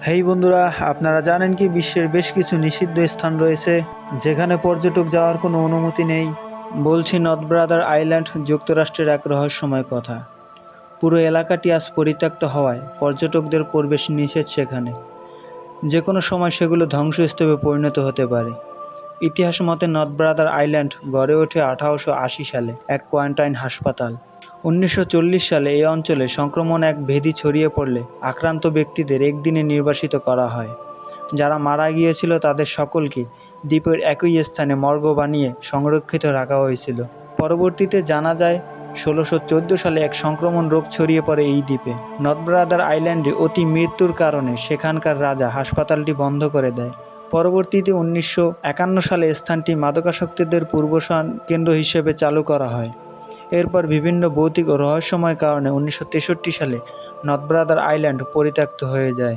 হেই বন্ধুরা, আপনারা জানেন কি বিশ্বের বেশ কিছু নিষিদ্ধ স্থান রয়েছে যেখানে পর্যটক যাওয়ার কোনো অনুমতি নেই। বলছি নর্থ ব্রাদার আইল্যান্ড, যুক্তরাষ্ট্রের এক রহস্যময় কথা। পুরো এলাকাটি আজ পরিত্যক্ত হওয়ায় পর্যটকদের প্রবেশ নিষেধ সেখানে। যে কোনো সময় সেগুলো ধ্বংসস্তূপে পরিণত হতে পারে। ইতিহাস মতে নর্থ ব্রাদার আইল্যান্ড গড়ে ওঠে 1880 সালে এক কোয়ারেন্টাইন হাসপাতাল। 1940 সালে এই অঞ্চলে সংক্রমণ এক ভেদি ছড়িয়ে পড়লে আক্রান্ত ব্যক্তিদের একদিনে নির্বাসিত করা হয়। যারা মারা গিয়েছিল তাদের সকলকে দ্বীপের একই স্থানে মর্গ বানিয়ে সংরক্ষিত রাখা হয়েছিল। পরবর্তীতে জানা যায় 1614 সালে এক সংক্রমণ রোগ ছড়িয়ে পড়ে এই দ্বীপে। নর্থ ব্রাদার আইল্যান্ডে অতি মৃত্যুর কারণে সেখানকার রাজা হাসপাতালটি বন্ধ করে দেয়। পরবর্তীতে 1951 সালে স্থানটি মাদকাসক্তদের পূর্বসন কেন্দ্র হিসেবে চালু করা হয়। এরপর বিভিন্ন ভৌতিক ও রহস্যময় কারণে 1963 সালে নর্থ ব্রাদার আইল্যান্ড পরিত্যক্ত হয়ে যায়।